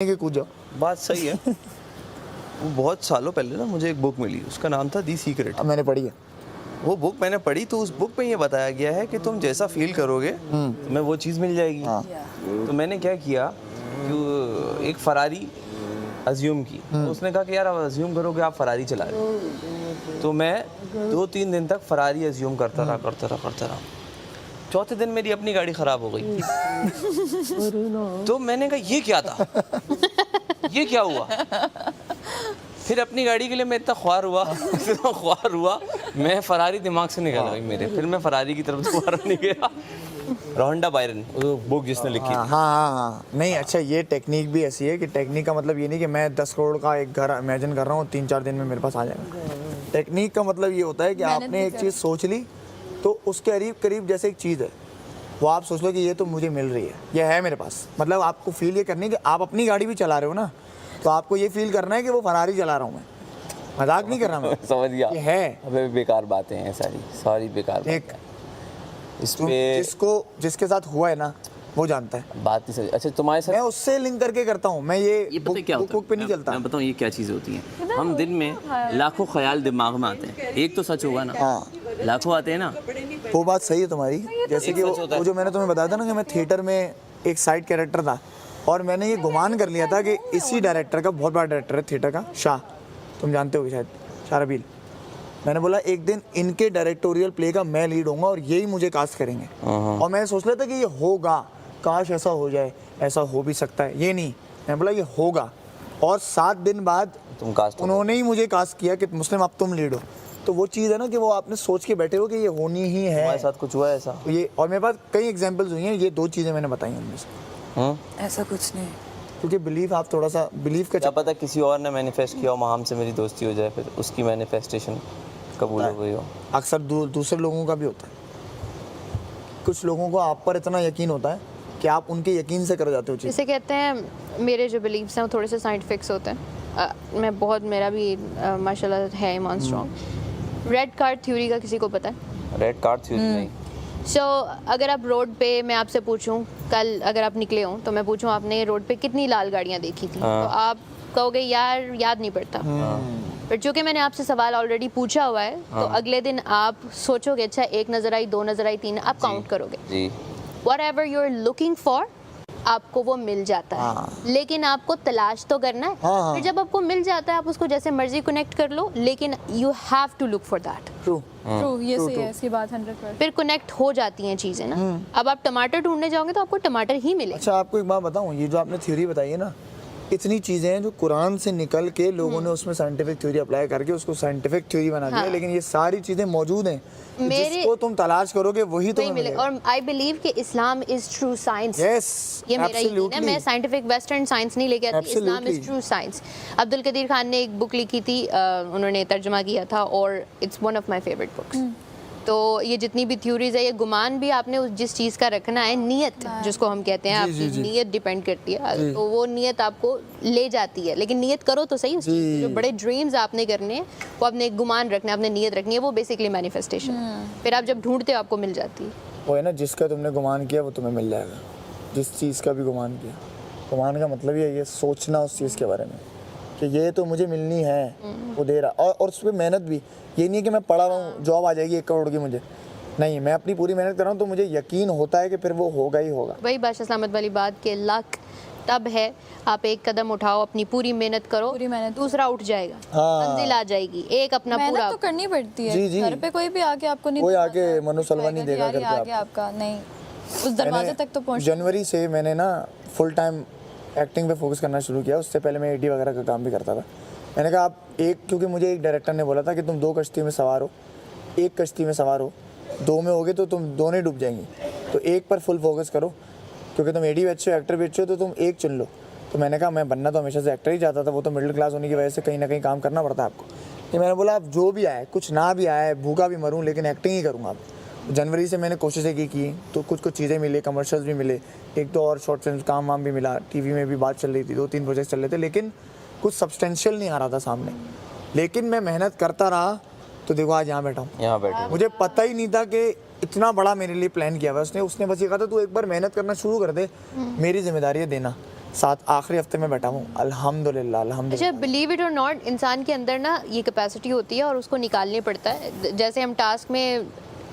के कूद जाओ। बात सही है। वो बहुत सालों पहले ना मुझे एक बुक मिली, उसका नाम था दी सीक्रेट। मैंने पढ़ी है वो बुक मैंने पढ़ी तो उस बुक में ये बताया गया है कि तुम जैसा फील करोगे तुम्हें वो चीज़ मिल जाएगी। तो मैंने क्या किया कि एक फरारी अज्यूम की, तो उसने कहा कि यार आप अज्यूम करो कि आप फरारी चला रहे हो। तो मैं 2-3 दिन तक फरारी अज्यूम करता रहा। चौथे दिन मेरी अपनी गाड़ी ख़राब हो गई। तो मैंने कहा ये क्या था, ये क्या हुआ। फिर अपनी गाड़ी के लिए मैं इतना ख्वार हुआ मैं फरारी दिमाग से निकल गई मेरे। फिर मैं फरारी की तरफ दोबारा नहीं गया। रोहंडा बायरन बुक जिसने लिखी थी। हाँ। नहीं अच्छा, ये टेक्निक भी ऐसी है कि टेक्निक का मतलब ये नहीं कि मैं 10 करोड़ का एक घर इमेजिन कर रहा हूँ 3-4 दिन में मेरे पास आ जाएगा। टेक्निक का मतलब ये होता है कि आपने एक चीज़ सोच ली तो उसके करीब करीब जैसे एक चीज़ है वो आप सोच लो कि ये तो मुझे मिल रही है, ये है मेरे पास। मतलब आपको फील ये करनी है कि आप अपनी गाड़ी भी चला रहे हो ना, तो आपको ये फील करना है कि वो फरारी चला रहा हूँ मैं, मजाक नहीं कर रहा मैं। समझ गया। ये है। अबे बेकार बातें हैं सारी बेकार देख, इस पे जिसके साथ हुआ है ना वो जानता है बात नहीं सही। अच्छा तुम्हारे साथ मैं उससे लिंक करके करता हूँ। मैं ये पता है क्या होता है? बुक पे नहीं चलता। मैं बताऊँ ये क्या चीज़ होती है। हम दिन में लाखों ख्याल दिमाग में आते हैं, एक तो सच होगा ना। हाँ, लाखों आते हैं ना। वो बात सही है तुम्हारी। जैसे कि वो जो मैंने तुम्हें बताया था ना कि मैं थिएटर में एक साइड कैरेक्टर था और मैंने ये गुमान कर लिया था कि इसी डायरेक्टर का, बहुत बड़ा डायरेक्टर है थिएटर का, शाह, तुम जानते हो शायद, शाह रबील। मैंने बोला एक दिन इनके डायरेक्टोरियल प्ले का मैं लीड होऊंगा और यही मुझे कास्ट करेंगे। और मैंने सोच लिया था कि ये होगा, काश ऐसा हो जाए, ऐसा हो भी सकता है, ये नहीं। मैंने बोला ये होगा और 7 दिन बाद तुम कास्ट उन्होंने ही मुझे कास्ट किया कि मुस्लिम अब तुम लीड हो। तो वो चीज़ है ना कि वो आपने सोच के बैठे हो कि ये होनी ही है। हमारे साथ कुछ हुआ ऐसा? तो ये, और मेरे पास कई एग्जांपल्स हुई हैं, ये 2 चीज़ें मैंने बताई उनमें से। ऐसा कुछ नहीं, क्योंकि बिलीव, आप थोड़ा सा बिलीव का क्या पता किसी और ने मैनिफेस्ट किया हो वहाँ से मेरी दोस्ती हो जाए, फिर उसकी मैनिफेस्टेशन कबूल हो गई हो। अक्सर दूसरे लोगों का भी होता है। कुछ लोगों को आप पर इतना यकीन होता है कि आप उनके यकीन से कर जाते हो चीज़। इसे कहते हैं, मेरे जो बिलीव्स हैं वो थोड़े से साइंटिफिक्स होते हैं। मैं बहुत, मेरा भी माशाल्लाह है ईमान स्ट्रॉन्ग। रेड कार्ड थ्योरी का किसी को पता है? रेड कार्ड थ्योरी नहीं। सो अगर आप रोड पे, मैं आपसे पूछूं कल अगर आप निकले हो तो मैं पूछूं आपने रोड पे कितनी लाल गाड़ियां देखी थी, तो आप कहोगे यार याद नहीं पड़ता। पर चूंकि मैंने आपसे सवाल ऑलरेडी पूछा हुआ है तो अगले दिन आप सोचोगे अच्छा 1 नज़र आई, 2 नज़र आई, 3, आप काउंट करोगे। जी। Whatever you're looking for, आपको वो मिल जाता है। लेकिन आपको तलाश तो करना है। फिर जब आपको मिल जाता है आप उसको जैसे मर्जी कनेक्ट कर लो, लेकिन you have to look for that। True. ये सही है, इसकी बात 100%। फिर कनेक्ट हो जाती हैं चीज़ें ना। अब आप टमाटर ढूंढने जाओगे तो आपको टमाटर ही मिलेगा। अच्छा आपको एक बात बताऊं, ये जो आपने थ्योरी बताई है ना, इतनी चीज़ें हैं जो कुरान से निकल के लोगों ने उसमें साइंटिफिक थ्योरी अप्लाई करके उसको साइंटिफिक थ्योरी बना दिया। लेकिन ये सारी चीज़ें मौजूद हैं, जिसको तुम तलाश करोगे वही तुम्हें मिलेगा। और आई बिलीव कि इस्लाम इज ट्रू साइंस। यस, ये मेरा यकीन है। मैं साइंटिफिक वेस्टर्न साइंस नहीं लेके आती, Islam is true science. Abdul Qadeer Khan ने एक बुक लिखी थी, उन्होंने तर्जुमा किया था और it's one of my favourite books. तो ये जितनी भी थ्योरीज है, ये गुमान भी आपने उस जिस चीज़ का रखना है, नियत जिसको हम कहते हैं, आपकी नियत डिपेंड करती है। तो वो नियत आपको ले जाती है, लेकिन नियत करो तो सही। उसकी जो बड़े ड्रीम्स आपने करने हैं वो अपने एक गुमान रखना है, अपने नियत रखनी है, वो बेसिकली मैनिफेस्टेशन। फिर आप जब ढूंढते हो आपको मिल जाती है। वो है ना, जिसका तुमने गुमान किया वो तुम्हें मिल जाएगा। जिस चीज़ का भी गुमान किया, गुमान का मतलब ये सोचना उस चीज़ के बारे में कि ये तो मुझे मिलनी है, वो दे रहा। और उस पर मेहनत भी, ये नहीं है कि मैं पढ़ा हुआ हूँ जॉब आ जाएगी 1 करोड़ की मुझे, नहीं, मैं अपनी पूरी मेहनत कर रहा हूँ तो मुझे यकीन होता है कि फिर वो होगा ही होगा। वही बादशाह सलामत वाली बात के लक तब है आप एक कदम उठाओ, अपनी पूरी मेहनत करो, दूसरा उठ जाएगा, मंजिल आ जाएगी। एक अपना पूरा तो करनी पड़ती है। घर पे कोई भी आके आपको नहीं, कोई आके मनोसलवा नहीं देगा घर पे आगे आपका नहीं, उस दरवाजे तक तो पहुंच। जनवरी से मैंने ना फुल टाइम एक्टिंग पे फोकस करना शुरू किया। उससे पहले मैं एडी वगैरह का काम भी करता था। मैंने कहा आप क्योंकि मुझे एक डायरेक्टर ने बोला था कि तुम 2 कश्ती में सवार हो, 1 कश्ती में सवार हो, 2 में होगे तो तुम दोनों ही डूब जाएंगी, तो 1 पर फुल फोकस करो, क्योंकि तुम एडी भी अच्छे हो, एक्टर भी अच्छे हो, तो तुम 1 चुन लो। तो मैंने कहा मैं बनना तो हमेशा से एक्टर ही चाहता था, वो तो मिडिल क्लास होने की वजह से कहीं ना कहीं काम करना पड़ता है आपको। तो मैंने बोला अब जो भी आए, कुछ ना भी आए, भूखा भी मरूँ, लेकिन एक्टिंग ही करूँगा। अब जनवरी से मैंने कोशिशें की तो कुछ चीज़ें मिले, कमर्शियल्स भी मिले, 1-2 और शॉर्ट फिल्म काम वाम भी मिला, टीवी में भी बात चल रही थी, 2-3 प्रोजेक्ट चल रहे थे, लेकिन कुछ सब्सटेंशियल नहीं आ रहा था सामने। लेकिन मैं मेहनत करता रहा तो देखो आज यहाँ बैठा हूँ। मुझे पता ही नहीं था कि इतना बड़ा मेरे लिए प्लान किया हुआ उसने बस ये कहा था तू एक बार मेहनत करना शुरू कर दे, मेरी जिम्मेदारी है देना। साथ आखिरी हफ्ते में बैठा हूँ अल्हम्दुलिल्लाह अच्छा, अल्हम्दुलिल्लाह। बिलीव इट और नॉट, इंसान के अंदर ना ये कैपेसिटी होती है और उसको निकालने पड़ता है। जैसे हम टास्क में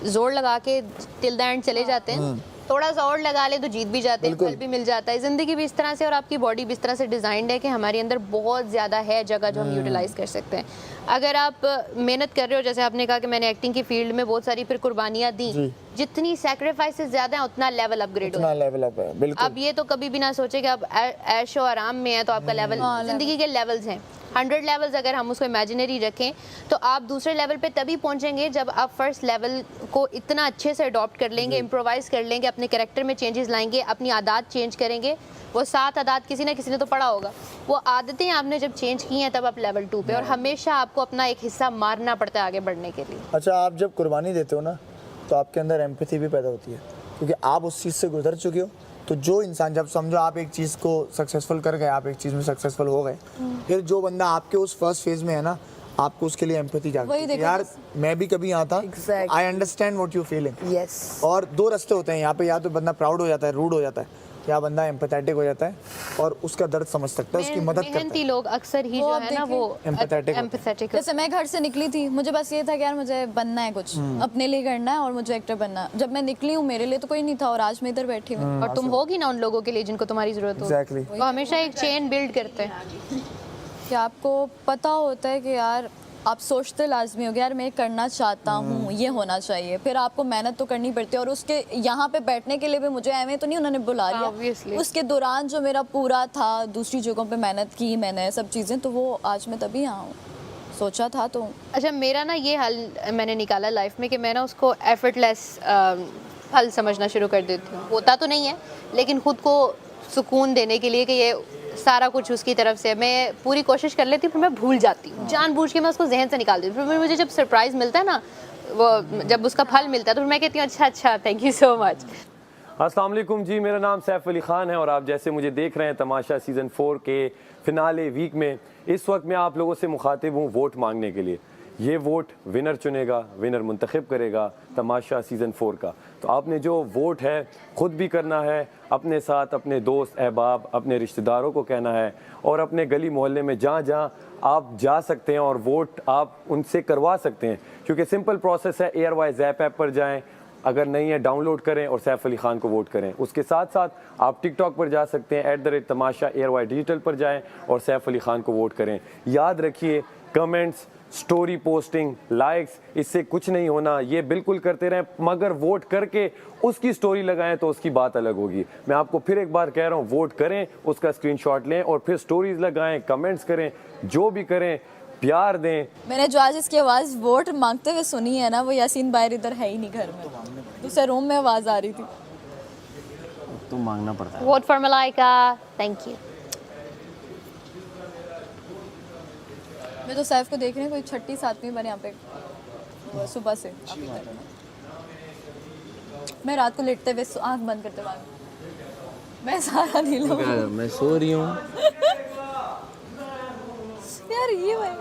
जोर लगा के टिल द एंड चले जाते हैं, थोड़ा सा और लगा ले तो जीत भी जाते हैं, फल भी मिल जाता है। ज़िंदगी भी इस तरह से और आपकी बॉडी भी इस तरह से डिज़ाइंड है कि हमारे अंदर बहुत ज़्यादा है जगह जो हम यूटिलाइज़ कर सकते हैं। अगर आप मेहनत कर रहे हो, जैसे आपने कहा कि मैंने एक्टिंग की फील्ड में बहुत सारी फिर कुर्बानियाँ दी, जितनी सेक्रीफाइसेस ज़्यादा हैं उतना लेवल अपग्रेड उतना लेवल अप है, बिल्कुल। अब ये तो कभी भी ना सोचे कि आप ऐशो आराम में हैं तो आपका लेवल, ज़िंदगी के लेवल्स हैं 100 लेवल्स। अगर हम उसको इमेजिनरी रखें तो आप दूसरे लेवल पे तभी पहुंचेंगे जब आप फर्स्ट लेवल को इतना अच्छे से अडॉप्ट कर लेंगे, इम्प्रोवाइज़ कर लेंगे, अपने कैरेक्टर में चेंजेस लाएंगे, अपनी आदत चेंज करेंगे। वो 7 आदत किसी ना किसी ने तो पढ़ा होगा, वो आदतें आपने जब चेंज की हैं तब आप लेवल 2 पे, और हमेशा आपको अपना एक हिस्सा मारना पड़ता है आगे बढ़ने के लिए। अच्छा, आप जब कुर्बानी देते हो ना तो आपके अंदर एम्पैथी भी पैदा होती है, क्योंकि आप उस चीज़ से गुजर चुके हो। तो जो इंसान, जब समझो आप एक चीज़ को सक्सेसफुल कर गए, आप एक चीज़ में सक्सेसफुल हो गए, फिर जो बंदा आपके उस फर्स्ट फेज में है ना, आपको उसके लिए एम्पैथी जागती है। यार मैं भी कभी यहाँ था, I understand what you feeling. Yes. और 2 रास्ते होते हैं यहाँ पे, या तो बंदा प्राउड हो जाता है, रूड हो जाता है, या बंदा एम्पैथेटिक हो जाता है और उसका दर्द समझ सकता है, उसकी मदद करता मेहनती है। लोग अक्सर ही जो है ना वो Empathetic एम्पैथेटिक। जैसे मैं घर से निकली थी, मुझे बस ये था कि यार मुझे बनना है कुछ, अपने लिए करना है और मुझे एक्टर बनना है। जब मैं निकली हूँ मेरे लिए तो कोई नहीं था, और आज मैं इधर बैठी हूँ। और तुम होगी ना उन लोगों के लिए जिनको तुम्हारी जरूरत हो। Exactly. वो हमेशा एक चेन बिल्ड करते हैं कि आपको पता होता है कि यार आप सोचते लाजमी हो कि यार मैं करना चाहता हूँ, ये होना चाहिए, फिर आपको मेहनत तो करनी पड़ती है। और उसके यहाँ पे बैठने के लिए भी मुझे एवं तो नहीं उन्होंने बुला लिया, Obviously. उसके दौरान जो मेरा पूरा था, दूसरी जगहों पे मेहनत की मैंने, सब चीज़ें, तो वो आज मैं तभी यहाँ हूँ, सोचा था तो। अच्छा, मेरा ना ये हल मैंने निकाला लाइफ में कि मैं ना उसको एफर्टलेस हल समझना शुरू कर देती हूँ। होता तो नहीं है, लेकिन खुद को सुकून देने के लिए कि ये सारा कुछ उसकी तरफ से, मैं पूरी कोशिश कर लेती हूँ, फिर मैं भूल जाती हूँ, जानबूझ के मैं उसको जहन से निकाल देती हूँ। फिर मुझे जब सरप्राइज़ मिलता है ना, वो जब उसका फल मिलता है तो फिर मैं कहती हूँ अच्छा अच्छा, थैंक यू सो मच। अस्सलाम वालेकुम जी, मेरा नाम सैफ अली ख़ान है और आप जैसे मुझे देख रहे हैं तमाशा सीज़न 4 के फिनाले वीक में। इस वक्त मैं आप लोगों से मुखातिब हूँ वोट मांगने के लिए। ये वोट विनर चुनेगा, विनर मुंतखब करेगा तमाशा सीज़न 4 का। तो आपने जो वोट है ख़ुद भी करना है, अपने साथ अपने दोस्त अहबाब, अपने रिश्तेदारों को कहना है, और अपने गली मोहल्ले में जहाँ जहाँ आप जा सकते हैं और वोट आप उनसे करवा सकते हैं, क्योंकि सिंपल प्रोसेस है। एयरवाइज ऐप पर जाएँ, अगर नहीं है डाउनलोड करें और सैफ अली ख़ान को वोट करें। उसके साथ साथ आप टिकटॉक पर जा सकते हैं, @तमाशा ARY डिजिटल पर जाएं और सैफ अली ख़ान को वोट करें। याद रखिए, कमेंट्स, स्टोरी पोस्टिंग, लाइक्स, इससे कुछ नहीं होना, ये बिल्कुल करते रहें, मगर वोट करके उसकी स्टोरी लगाएं तो उसकी बात अलग होगी। मैं आपको फिर एक बार कह रहा हूँ, वोट करें, उसका स्क्रीनशॉट लें और फिर स्टोरीज लगाएं, कमेंट्स करें, जो भी करें, प्यार दें। मैंने जो आज इसकी आवाज़ वोट मांगते हुए सुनी है ना, वो यासीन बाहर इधर है ही नहीं घर में, दूसरे रूम में आवाज़ आ रही थी। तो मांगना पड़ता है। Vote for Malaika, thank you. मैं तो सैफ को देख रही हूँ, कोई 6ठी 7वीं बार यहाँ पे सुबह से अभी तक। मैं रात को लेटते हुए आँख बंद करते हुए, मैं सारा नीला हूँ। मैं सो रही हूँ। यार ये भाई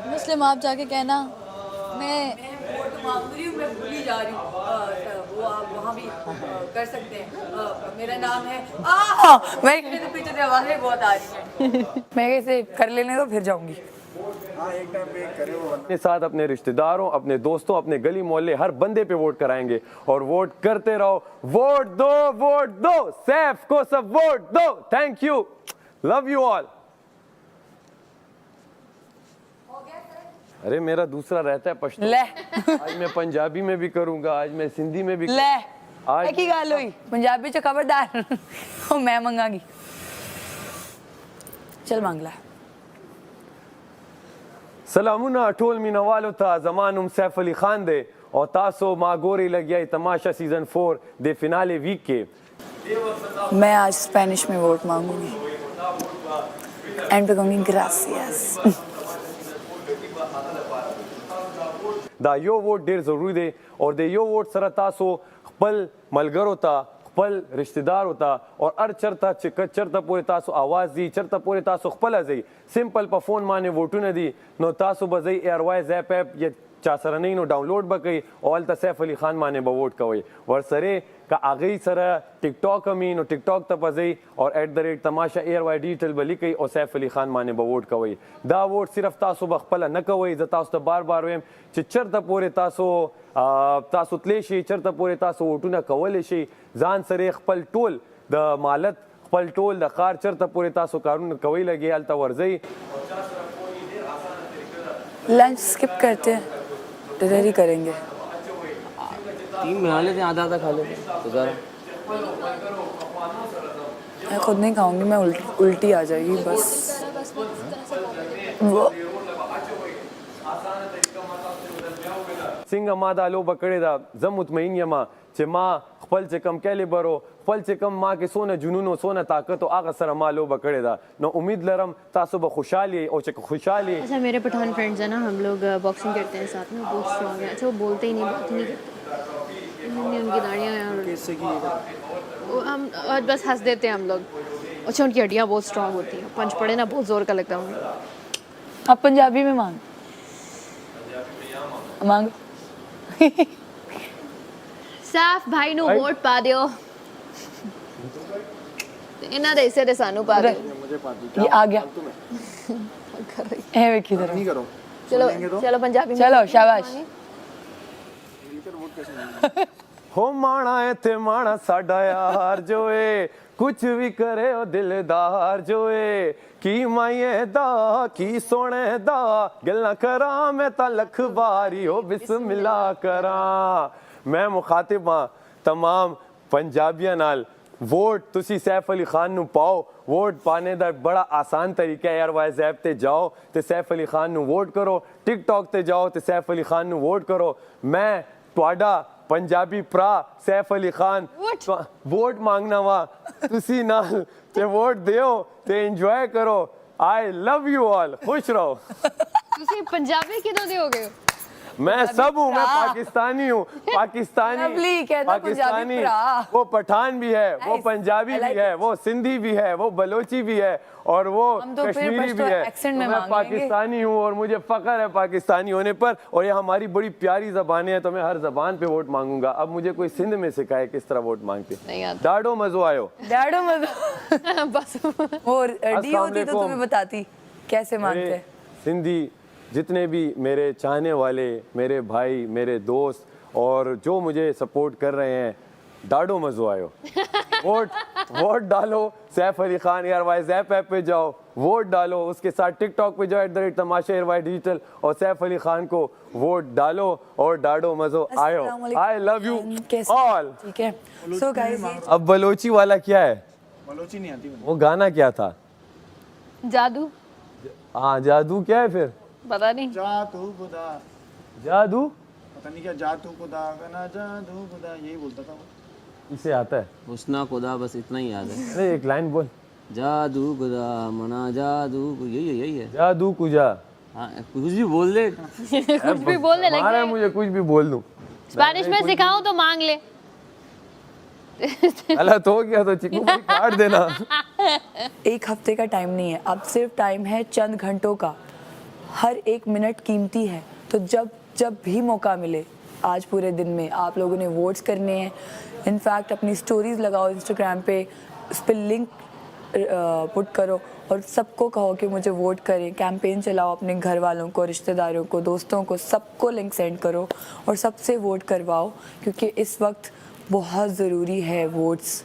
मुस्लिम, आप जाके कहना मैं वोट मांग रही हूँ, मैं भूली जा रही हूँ। वो आप वहाँ भी कर सकते हैं। मेरा नाम है मैं तो पीछे से आवाज़ें बहुत आ रही हैं। मैं इसे कर लेने दो, फिर जाऊँगी। अपने साथ अपने रिश्तेदारों, अपने दोस्तों, अपने गली मोहल्ले, हर बंदे पे वोट कराएंगे और वोट करते रहो। वोट दो, वोट दो, सैफ को सब वोट दो। Thank you, love you all. अरे मेरा दूसरा रहता है पश्तो। ले आज मैं पंजाबी में भी करूंगा, आज मैं सिंधी में भी ले आज की गाल हुई पंजाबी च खबरदार। मैं मंगागी, चल मांग ला। सलामुना अठोल मीना वालो था जमानुम सैफ अली खान दे और तासो मागोरी लग गया तमाशा सीजन 4 दे फिनाले वीक के। मैं आज स्पेनिश में वोट मांगूंगी, एंड पे कहूंगी ग्रासियस। दा यो वोट ढेर जरूरी दे और दे यो वोट सरा तासो खपल मलगरो था खपल रिश्तेदार होता और अर चरता चिक चरता पूरे तासो आवाज दी चरता पूरे तासो खपल अजई सिंपल पर फोन माने वोटू न दी नो तासो बजई एयरवाइज ऐप ये चासर नहीं नो डाउनलोड बकई ऑल त सैफ अली खान माने बवोट कवई वर सरे का आगई सर टिकटॉक अमी नो टिकटॉक तपजई और @ तमाशा एयरवाई डिजिटल बली कई और सैफ अली खान माने बवोट कवई दा वोट सिर्फ तासो बखपल न कवई ज तासो त बार बार वेम चिचर त पूरे तासो तासो तलेशी चर त पूरे तासो वोटू न कवले शी जान सरे खपल टोल द मालत खपल टोल द कार चर त पूरे तासो कारून कवई लगे हाल त वर्जई लंच स्किप करते हैं, डिनर ही करेंगे। 3 बना लेते हैं, आधा आधा खा लेते हैं तो ज़रा। मैं खुद नहीं खाऊंगी, मैं उल्टी आ जाएगी बस। वो सिंग मादा लो बकड़े दा जम मुतमईन यमा चे माँ खपल चे कम कैले बरो खपल चे कम माँ के सोना जुनूनो सोना ताकत आगा सर माँ लो बकड़े दा न उम्मीद लरम तासो ब खुशहाली और चे खुशहाली। अच्छा मेरे पठान फ्रेंड्स हैं ना, हम लोग बॉक्सिंग करते हैं साथ में, बहुत स्ट्रॉन्ग है। अच्छा वो बोलते ही नहीं, बात ही नहीं करते, उनकी दाढ़ियाँ हैं, हम बस हंस देते हैं हम लोग। अच्छा उनकी हड्डियाँ बहुत स्ट्रॉन्ग होती हैं, पंच पड़े ना बहुत ज़ोर का लगता है उन्हें। आप पंजाबी में मांग साफ भाई नु वोट पा दियो, इन्हां दे हिस्से ते सानू पा दियो। ये आ गया ए वेखी जरा, चलो चलो पंजाबी में चलो शाबाश। हो माना है थे माना साडा यार जोए कुछ भी करे ओ दिलदार जोए की माये दा की सोने दा गल्ला करा मैं ता लख बारी हो बिस्मिल्लाह करा। मैं मुखातिब हाँ तमाम पंजाबियां नाल वोट तुसी सैफ अली खान नु पाओ। वोट पाने दा बड़ा आसान तरीका है यार, वाइज ऐप ते जाओ ते सैफ अली खान नु वोट करो, टिकटॉक ते जाओ ते सैफ अली खान नु वोट करो। मैं तुहाडा पंजाबी भरा सैफ अली खान वोट मांगना वा तुसी नाल ते वोट दियो ते एंजॉय करो। आई लव यू ऑल, खुश रहो। तुसी पंजाबी किदों दे हो गए? मैं सब हूँ, मैं पाकिस्तानी हूँ, पाकिस्तानी लवली कहता पाकिस्तानी, पंजाबी भरा। वो पठान भी है, वो Nice. पंजाबी I like भी है, वो सिंधी भी है, वो बलोची भी है और वो हम तो फिर कश्मीरी भी पश्तो है। accent तो में मैं मांग पाकिस्तानी हूँ और मुझे फख्र है पाकिस्तानी होने पर, और ये हमारी बड़ी प्यारी ज़बानें हैं, तो मैं हर ज़बान पे वोट मांगूंगा। अब मुझे कोई सिंध में सिखाए किस तरह वोट मांगते। नहीं आता। डाडो मज़ो आयो। डैडो मत बस वो डी होती तो तुम्हें बताती कैसे मांगते मेरे हैं। सिंधी जितने भी मेरे चाहने वाले, मेरे भाई, मेरे दोस्त और जो मुझे सपोर्ट कर रहे हैं, डाडो मज़ो आयो। वोट डालो सैफ अली खान एयरवाइज ऐप पे जाओ, वोट डालो, उसके साथ टिकटॉक पे जाओ @ तमाशा एयरवाइज डिजिटल और सैफ अली खान को वोट डालो और डाडो मज़ो आयो। I love you all. ठीक है सो गाइस, अब बलोची वाला क्या है? बलोची नहीं आती, वो गाना क्या था? जादू, हाँ जादू क्या है फिर? पता नहीं। जादू खुदा, जादू पता नहीं क्या, जादू खुदा गना जादू खुदा, यही बोलता था वो। इसे आता है? हुस्ना खुदा, बस इतना ही याद है। अरे एक लाइन बोल। जादू खुदा मना जादू, यही है। जादू कुजा। हाँ कुछ भी बोल दे। कुछ भी बोलने लग मारा है गए। मुझे, कुछ भी बोल दूं। स्पेनिश में सिखाऊं तो मांग ले। गलत हो गया तो चिकू भाई काट देना। एक हफ्ते का टाइम नहीं है, अब सिर्फ टाइम है चंद घंटों का। हर एक मिनट कीमती है, तो जब भी मौका मिले आज पूरे दिन में आप लोगों ने वोट्स करने हैं। इनफैक्ट अपनी स्टोरीज लगाओ इंस्टाग्राम पे, उस पर लिंक पुट करो और सबको कहो कि मुझे वोट करें। कैंपेन चलाओ, अपने घर वालों को, रिश्तेदारों को, दोस्तों को, सबको लिंक सेंड करो और सबसे वोट करवाओ, क्योंकि इस वक्त बहुत ज़रूरी है वोट्स।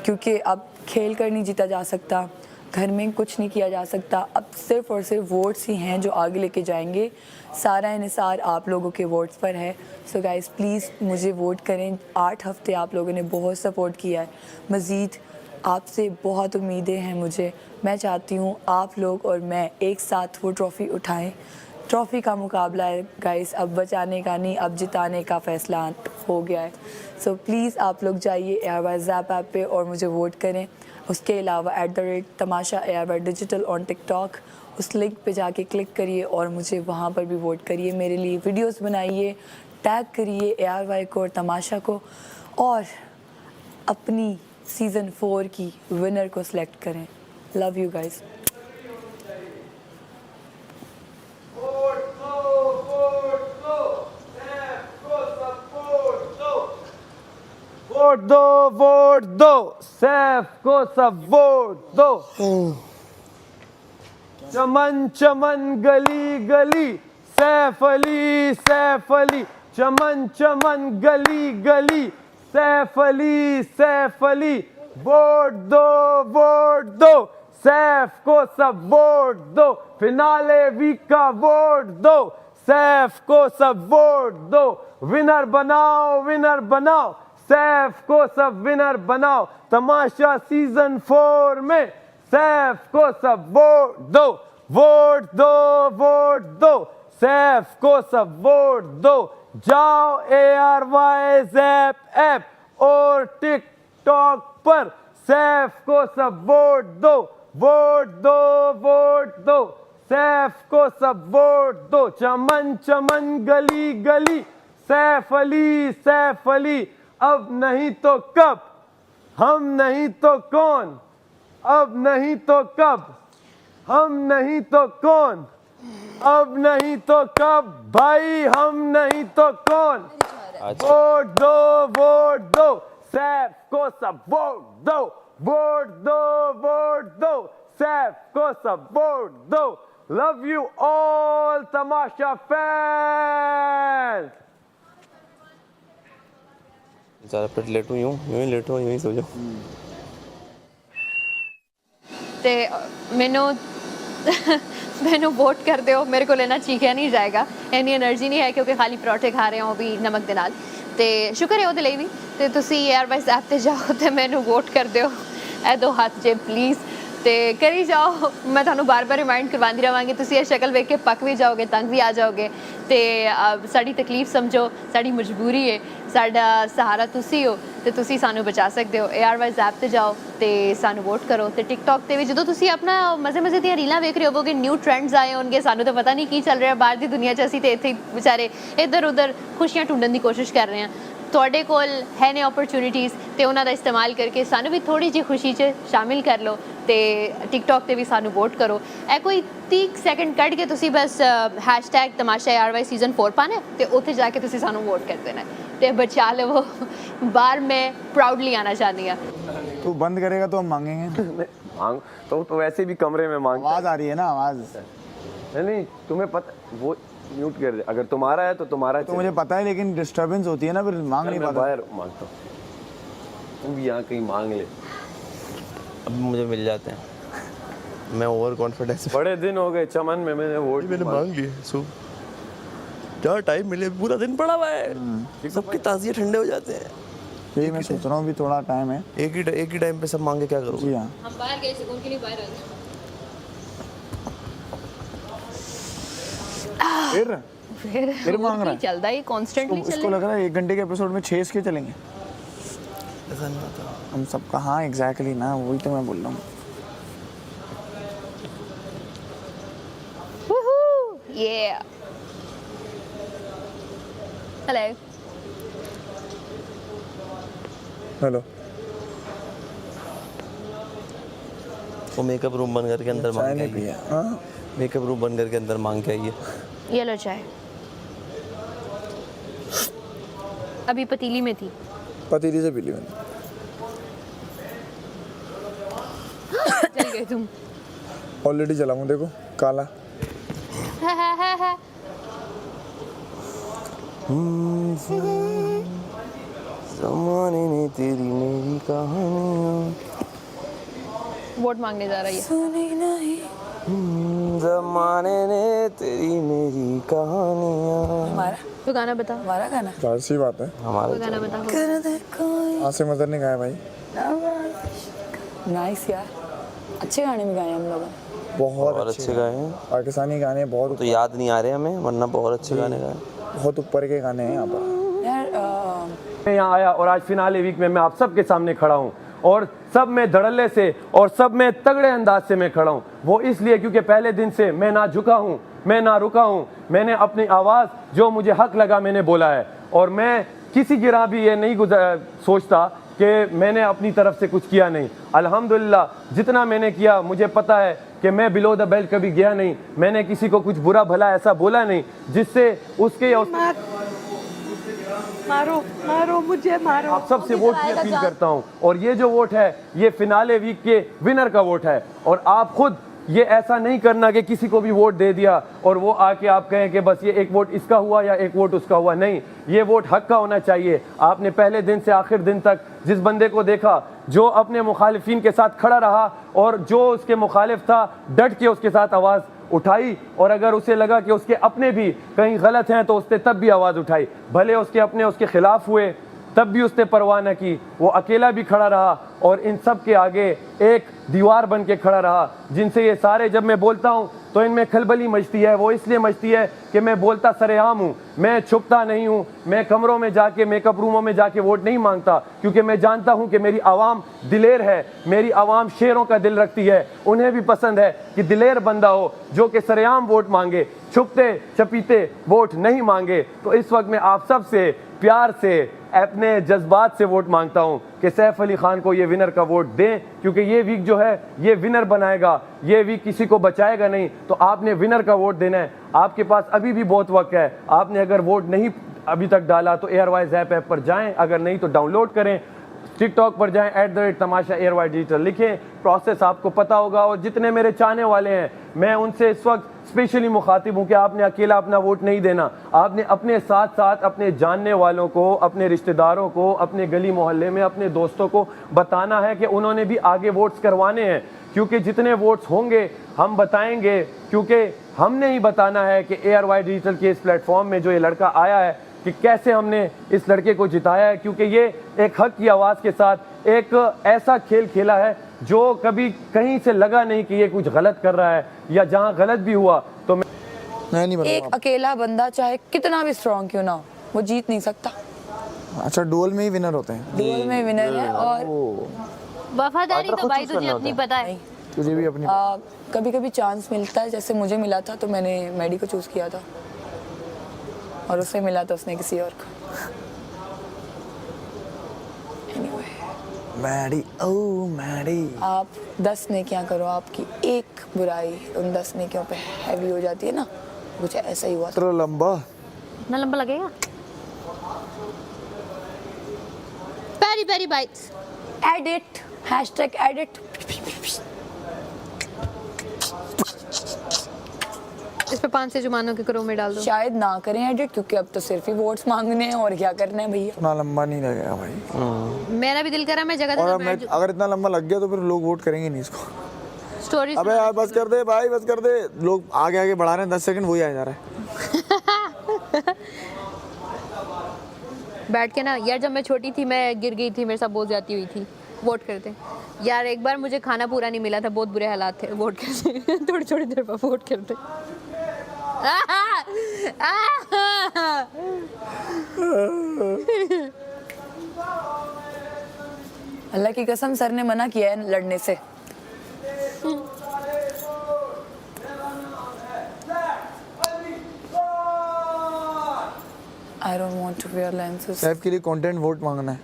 क्योंकि अब खेल कर नहीं जीता जा सकता, घर में कुछ नहीं किया जा सकता, अब सिर्फ और सिर्फ वोट्स ही हैं जो आगे लेके जाएंगे। सारा इन्हिसार आप लोगों के वोट्स पर है। सो गाइस प्लीज़ मुझे वोट करें। 8 हफ्ते आप लोगों ने बहुत सपोर्ट किया है, मज़ीद आपसे बहुत उम्मीदें हैं मुझे। मैं चाहती हूँ आप लोग और मैं एक साथ वो ट्रॉफ़ी उठाएं। ट्रॉफ़ी का मुकाबला है गाइस, अब बचाने का नहीं, अब जिताने का फ़ैसला हो गया है। सो प्लीज़ आप लोग जाइए एयरवाइज ऐप पे और मुझे वोट करें। उसके अलावा @ तमाशा एयरवाइज डिजिटल ऑन टिकटॉक, उस लिंक पे जाके क्लिक करिए और मुझे वहाँ पर भी वोट करिए। मेरे लिए वीडियोस बनाइए, टैग करिए एयरवाई को और तमाशा को। और अपनी सीज़न 4 की विनर को सिलेक्ट करें। Love you guys. वोट दो, सैफ को सब वोट दो। चमन चमन गली गली, सैफ अली, चमन चमन गली गली, सैफ अली, वोट दो, सैफ को सब वोट दो, फिनाले वीक का वोट दो, सैफ को सब वोट दो, विनर बनाओ, सैफ को सब विनर बनाओ, तमाशा सीजन 4 में सैफ को सब वोट दो, सैफ को सब वोट दो। जाओ ARY ज़ैप ऐप और टिकटॉक पर सैफ को सब वोट दो, सैफ को सब वोट दो। चमन चमन गली गली, सैफ अली, अब नहीं तो कब, हम नहीं तो कौन, अब नहीं तो कब, हम नहीं तो कौन, अब नहीं तो कब, भाई हम नहीं तो कौन। वोट दो, सैफ को सब वोट दो, सैफ को सब वोट दो। Love you all Tamasha fans. ज़्यादा लेटूं यूं ही सो जाओ। ਤੇ ਮੈਨੂੰ ਵੋਟ ਕਰ ਦਿਓ, ਮੇਰੇ ਕੋਲ ਇਹਨਾਂ ਚੀਕਿਆ ਨਹੀਂ ਜਾਏਗਾ, ਇੰਨੀ એનર્ਜੀ ਨਹੀਂ ਹੈ ਕਿਉਂਕਿ ਖਾਲੀ ਪਰੌਂਠੇ ਖਾ ਰਹੇ ਹਾਂ ਉਹ ਵੀ ਨਮਕ ਦੇ ਨਾਲ। ਤੇ ਸ਼ੁਕਰ ਹੈ ਉਹਦੇ ਲਈ ਵੀ। ਤੇ ਤੁਸੀਂ ARY ਐਪ ਤੇ ਜਾਓ ਤੇ ਮੈਨੂੰ ਵੋਟ ਕਰ ਦਿਓ, ਇਹ ਦੋ ਹੱਥ ਜੇ ਪਲੀਜ਼, ਤੇ ਕਰੀ ਜਾਓ। ਮੈਂ ਤੁਹਾਨੂੰ ਬਾਰ-ਬਾਰ ਰਿਮਾਈਂਡ ਕਰਵਾਉਂਦੀ ਰਵਾਂਗੀ, ਤੁਸੀਂ ਇਹ ਸ਼ਕਲ ਵੇਖ ਕੇ ਪੱਕ ਵੀ ਜਾਓਗੇ, ਤੰਗ ਵੀ ਆ ਜਾਓਗੇ। ਤੇ ਸਾਡੀ ਤਕਲੀਫ ਸਮਝੋ, ਸਾਡੀ ਮਜਬੂਰੀ ਹੈ, ਸਾਡਾ ਸਹਾਰਾ ਤੁਸੀਂ ਹੋ ਤੇ ਤੁਸੀਂ ਸਾਨੂੰ ਬਚਾ ਸਕਦੇ ਹੋ। ARY ਐਪ ਤੇ ਜਾਓ ਤੇ ਸਾਨੂੰ ਵੋਟ ਕਰੋ। ਤੇ ਟਿਕਟੌਕ ਤੇ ਵੀ ਜਦੋਂ ਤੁਸੀਂ ਆਪਣਾ ਮਜ਼ੇ ਦੀਆਂ ਰੀਲਾਂ ਵੇਖ ਰਹੇ ਹੋਵੋਗੇ, ਨਿਊ ਟ੍ਰੈਂਡਸ ਆਏ ਹੋਣਗੇ, ਸਾਨੂੰ ਤਾਂ ਪਤਾ ਨਹੀਂ ਕੀ ਚੱਲ ਰਿਹਾ ਬਾਹਰ ਦੀ ਦੁਨੀਆ 'ਚ, ਅਸੀਂ ਤੇ ਇੱਥੇ ਵਿਚਾਰੇ ਇੱਧਰ ਉੱਧਰ ਖੁਸ਼ੀਆਂ ਢੂੰਢਣ ਦੀ ਕੋਸ਼ਿਸ਼ ਕਰ ਰਹੇ ਹਾਂ। ਤੁਹਾਡੇ ਕੋਲ ਹੈ ਨੇ ਓਪਰਚੁਨਿਟੀਜ਼ ਤੇ ਉਹਨਾਂ ਦਾ ਇਸਤੇਮਾਲ ਕਰਕੇ ਸਾਨੂੰ ਵੀ ਥੋੜੀ ਜਿਹੀ ਖੁਸ਼ੀ 'ਚ ਸ਼ਾਮਿਲ ਕਰ ਲਓ ਤੇ ਟਿਕਟੌਕ ਤੇ ਵੀ ਸਾਨੂੰ ਵੋਟ ਕਰੋ। ਇਹ ਕੋਈ 30 ਸੈਕਿੰਡ ਕੱਢ ਕੇ ਤੁਸੀਂ ਬਸ #ਤਮਾਸ਼ਾ ARY ਸੀਜ਼ਨ 4 ਪਾਣਾ ਤੇ ਉੱਥੇ ਜਾ ਕੇ ਤੁਸੀਂ ਸਾਨੂੰ ਵੋਟ ਕਰ ਦੇਣਾ ਤੇ ਬਚਾ ਲਵੋ। बाहर मैं प्राउडली आना चाहती हूँ। तू बंद करेगा तो हम मांगेंगे। मांग तो वैसे भी कमरे में मांग। आवाज आ रही है ना, आवाज। नहीं तुम्हें पता, वो म्यूट कर दे, अगर तुम्हारा है तो तुम्हारा। तो मुझे पता है लेकिन डिस्टरबेंस होती है ना, फिर मांग नहीं पाता। बाहर मांगता हूँ, तुम भी यहाँ कहीं मांग ले। अब मुझे मिल जाते हैं, मैं ओवर कॉन्फिडेंस। बड़े दिन हो गए चमन में, मैंने वोट मांग लिए। जहाँ टाइम मिले, पूरा दिन पड़ा हुआ है, सबके ताज़िए ठंडे हो जाते हैं। यही मैं सोच रहा हूँ, भी थोड़ा टाइम है। एक ही टाइम पे सब मांगे क्या करोगे? जी हाँ। हम बाहर गए सुकून के लिए बाहर फिर मांग रहा है। चलता है कांस्टेंटली तो उसको लग रहा है 1 घंटे के एपिसोड में 6 इसके चलेंगे। ऐसा नहीं होता। हम सब कहाँ एग्जैक्टली ना, वही तो मैं बोल रहा हूँ। Yeah. Hello. हेलो। वो मेकअप रूम बंद करके अंदर मांग के आइए। मेकअप रूम बंद करके अंदर मांग के आइए। ये लो चाय। अभी पतीली में थी। पतीली से पी ली मैंने। चल गए तुम। ऑलरेडी जला हूँ, देखो काला। ज़माने ने तेरी मेरी कहानियाँ। वोट मांगने जा रही है। ज़माने ने तेरी मेरी कहानियाँ। हमारा तो गाना बता। हमारा गाना। जाहिर सी बात है, हमारे गाना बता। आसिम अजहर ने गाया भाई। नाइस यार, अच्छे गाने भी गाए हम लोगों ने। बहुत अच्छे गाए हैं। पाकिस्तानी गाने बहुत तो याद नहीं आ रहे हमें, वरना बहुत अच्छे गाने गाए। बहुत ऊपर के गाने हैं यहाँ पर। यार मैं यहाँ आया और आज फिनाले वीक में मैं आप सबके सामने खड़ा हूँ और सब में धड़ल्ले से और सब में तगड़े अंदाज से मैं खड़ा हूँ। वो इसलिए क्योंकि पहले दिन से मैं ना झुका हूँ, मैं ना रुका हूँ। मैंने अपनी आवाज़ जो मुझे हक लगा मैंने बोला है और मैं किसी गिरा भी ये नहीं सोचता कि मैंने अपनी तरफ से कुछ किया नहीं। अल्हम्दुलिल्लाह जितना मैंने किया, मुझे पता है कि मैं बिलो द बेल्ट कभी गया नहीं, मैंने किसी को कुछ बुरा भला ऐसा बोला नहीं जिससे उसके मारो मारो मुझे मारो। आप सबसे वोट की अपील करता हूं, और ये जो वोट है ये फिनाले वीक के विनर का वोट है। और आप खुद ये ऐसा नहीं करना कि किसी को भी वोट दे दिया और वो आके आप कहें कि बस ये एक वोट इसका हुआ या एक वोट उसका हुआ। नहीं, ये वोट हक का होना चाहिए। आपने पहले दिन से आखिर दिन तक जिस बंदे को देखा जो अपने मुखालिफिन के साथ खड़ा रहा और जो उसके मुखालिफ था डट के उसके साथ आवाज़ उठाई, और अगर उसे लगा कि उसके अपने भी कहीं गलत हैं तो उसने तब भी आवाज़ उठाई। भले उसके अपने उसके खिलाफ हुए तब भी उसने परवाह न की, वो अकेला भी खड़ा रहा और इन सब के आगे एक दीवार बन के खड़ा रहा, जिनसे ये सारे जब मैं बोलता हूँ तो इनमें खलबली मचती है। वो इसलिए मचती है कि मैं बोलता सरेआम हूँ, मैं छुपता नहीं हूँ, मैं कमरों में जाके मेकअप रूमों में जाके वोट नहीं मांगता, क्योंकि मैं जानता हूँ कि मेरी आवाम दिलेर है, मेरी आवाम शेरों का दिल रखती है। उन्हें भी पसंद है कि दिलेर बंदा हो जो कि सरेआम वोट मांगे, छुपते छपीते वोट नहीं मांगे। तो इस वक्त मैं आप सब से प्यार से अपने जज्बात से वोट मांगता हूं कि सैफ अली खान को ये विनर का वोट दें, क्योंकि ये वीक जो है ये विनर बनाएगा, ये वीक किसी को बचाएगा नहीं। तो आपने विनर का वोट देना है। आपके पास अभी भी बहुत वक्त है। आपने अगर वोट नहीं अभी तक डाला तो एयरवाइज ऐप पर जाएं, अगर नहीं तो डाउनलोड करें, टिकटॉक पर जाएं @तमाशा एयरवाइज डिजिटल लिखें, प्रोसेस आपको पता होगा। और जितने मेरे चाहने वाले हैं मैं उनसे इस वक्त स्पेशली मुखातिब हूँ कि आपने अकेला अपना वोट नहीं देना, आपने अपने साथ साथ अपने जानने वालों को, अपने रिश्तेदारों को, अपने गली मोहल्ले में अपने दोस्तों को बताना है कि उन्होंने भी आगे वोट्स करवाने हैं। क्योंकि जितने वोट्स होंगे हम बताएंगे, क्योंकि हमने ही बताना है कि एयरवाइज डिजिटल के इस प्लेटफॉर्म में जो ये लड़का आया है कि कैसे हमने इस लड़के को जिताया है, क्योंकि ये एक हक की आवाज़ के साथ एक ऐसा खेल खेला है जो कभी कहीं से लगा नहीं कि ये कुछ गलत कर रहा है, या जहां गलत भी हुआ तो मैं नहीं एक अकेला बंदा चाहे कितना भी स्ट्रॉन्ग क्यों ना हो, वो जीत नहीं सकता। अच्छा, डुअल में ही विनर होते हैं। डुअल में विनर है। और वफादारी तो भाई तुझे अपनी पता है। तुझे भी अपनी कभी कभी चांस मिलता है, जैसे मुझे मिला था तो मैंने मैडी को चूज किया था, और उसे मिला था उसने किसी और को। Anyway, मैडी, ओ मैडी। आप 10 नेकियां करो, आपकी एक बुराई उन 10 नेकियों पे हैवी हो जाती है ना, कुछ ऐसा ही हुआ था। इतना लंबा, इतना लंबा लगेगा। Peri peri bites, edit, #edit. इस पे 5 से जुमानों के करो में डाल दो। शायद ना करें एडिट, क्योंकि अब तो सिर्फ ही वोट्स मांगने हैं और क्या करना है भैया। इतना लंबा नहीं लगेगा भाई। मेरा भी दिल करा मैं जगह और मैं अगर इतना लंबा लग गया तो फिर लोग वोट करेंगे नहीं इसको। स्टोरी। अबे यार बस कर दे भाई, बस कर दे। लोग आगे आगे बढ़ा रहे हैं, 10 सेकंड वही आ जा रहा है। बैठ के ना यार, जब मैं छोटी थी मैं गिर गई थी, मेरे साथ बहुत जाती हुई थी। वोट करते यार, एक बार मुझे खाना पूरा नहीं मिला था, बहुत बुरे हालात थे। वोट करते थोड़ी थोड़ी देर बाद वोट करते। अल्लाह की कसम सर ने मना किया है लड़ने से। I don't want to wear lenses. Saif के लिए कंटेंट वोट मांगना है।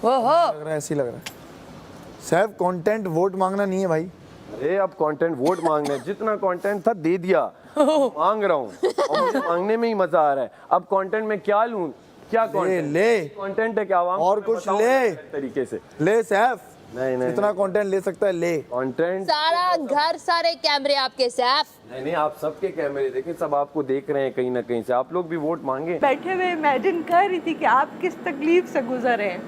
वो हो लग रहा है ऐसे ही लग रहा है। सैफ कंटेंट वोट मांगना नहीं है भाई। अरे अब कंटेंट वोट मांगना है, जितना कंटेंट था दे दिया, मांग रहा हूँ और मुझे मांगने में ही मजा आ रहा है। अब कंटेंट में क्या लूं, क्या ले कंटेंट है क्या आवाम और को कुछ बताऊं ले तरीके से। ले सैफ, नहीं इतना कंटेंट ले सकता है, ले कंटेंट। सारा घर, सारे कैमरे आपके सैफ। नहीं, आप सबके कैमरे देखें, सब आपको देख रहे हैं कहीं ना कहीं से। आप लोग भी वोट मांगे। बैठे हुए इमेजिन कर रही थी कि आप किस तकलीफ से गुजरे हैं।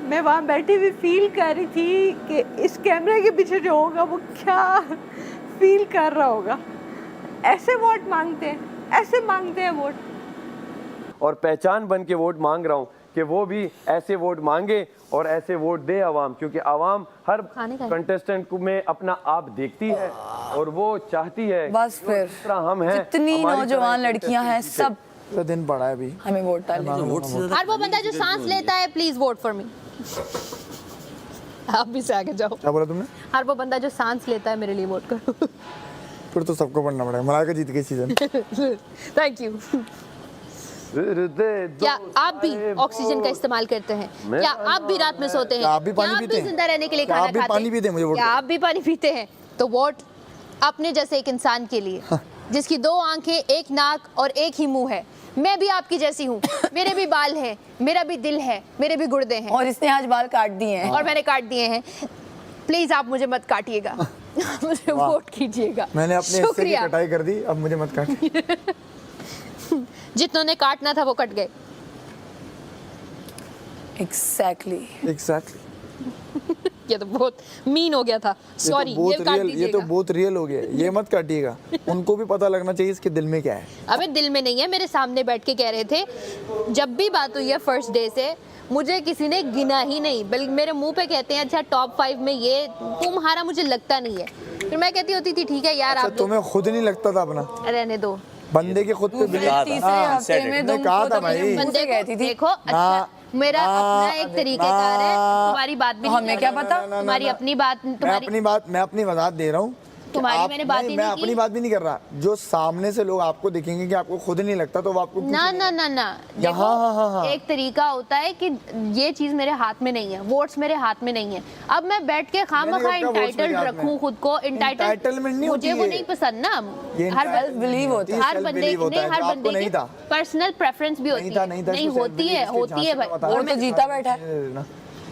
मैं वहाँ बैठी हुई फील कर रही थी कि इस कैमरे के पीछे जो होगा वो क्या फील कर रहा होगा। ऐसे वोट मांगते हैं, ऐसे मांगते हैं वोट। और पहचान बन के वोट मांग रहा हूँ कि वो भी ऐसे वोट मांगे और ऐसे वोट दे आवाम, क्योंकि आवाम हर कंटेस्टेंट को में अपना आप देखती है और वो चाहती है बस फिर जिस तरह हम हैं, जितनी नौजवान लड़कियां हैं सब तो दिन पड़ा है अभी, हमें वोट डालने। हर वो बंदा जो सांस लेता है, प्लीज वोट फॉर मी। आप भी से आगे जाओ। क्या बोला तुमने? हर वो बंदा जो सांस लेता है, मेरे लिए वोट करो। फिर तो सबको पढ़ना पड़ेगा। मलाइका जीत गई सीजन। Thank you. फिर दे दो क्या आप भी ऑक्सीजन का इस्तेमाल करते हैं? क्या आप भी रात में सोते हैं? क्या आप भी पानी क्या पीते हैं? जिंदा रहने के लिए क्या खाना आप भी खाते पानी पीते हैं? मुझे वोट क्या दो। आप भी पानी पीते हैं? तो वोट अपने जैसे एक इंसान के लिए जिसकी 2 आंखें, 1 नाक और 1 ही मुंह है। मैं भी आपकी जैसी हूँ, मेरे भी बाल हैं, मेरा भी दिल है, मेरे भी गुर्दे हैं और इसने आज बाल काट दिए हैं। और मैंने काट दिए हैं। प्लीज आप मुझे मत काटिएगा, मुझे वोट कीजिएगा। मैंने अपने हिस्से की शुक्रिया। कटाई कर दी, अब मुझे मत काट। जितनों ने काटना था वो कट गए। एग्जैक्टली। एग्जैक्टली। ये तो बहुत मीन हो गया था, सॉरी। ये ये काट तो दीजिएगा। बहुत रियल हो गया, ये मत काटिएगा। उनको भी पता लगना चाहिए इसके दिल में क्या है। अबे दिल में नहीं है, मेरे सामने बैठ के कह रहे थे जब भी बात हुई है फर्स्ट डे से मुझे किसी ने गिना ही नहीं, बल्कि मेरे मुंह पे कहते हैं अच्छा टॉप 5 में ये तुम्हारा मुझे लगता नहीं है। फिर मैं कहती होती थी ठीक है यार अच्छा, आप तुम्हें खुद नहीं लगता था अपना? रहने दो। बंदे के खुद पे बिलीव। तीसरे हफ्ते में मैंने तुम कहा खुद था अपने भाई। मुंह से बंदे कहती को थी। देखो अच्छा मेरा अपना एक तरीकेकार है, तुम्हारी बात भी नहीं हमें कर क्या रही। पता? तुम्हारी अपनी बात मैं अपनी वजाहत दे रहा हूँ। तुम्हारी आप- मैंने बात ही मैं नहीं अपनी की। बात भी नहीं कर रहा। जो सामने से लोग आपको दिखेंगे कि आपको खुद नहीं लगता, तो वो आपको क्यों ना चुनेंगे? ना ना ना या देखो, हाँ। एक तरीका होता है कि ये चीज मेरे हाथ में नहीं है, वोट्स मेरे हाथ में नहीं है। अब मैं बैठ के खामखा मैंने कब कहा वोट्स मेरे इंटाइटल्ड हाथ में? रखूं खुद को, Entitlement नहीं मुझे होती वो है। नहीं पसंद ना। ये हर self believe होता है। हर self बंदे believe होता नहीं, है, हर जो आपको बंदे नहीं की था। पर्सनल प्रेफरेंस भी होती है। नहीं नहीं होती है, होती है भाई। और मैं जीता बैठा है।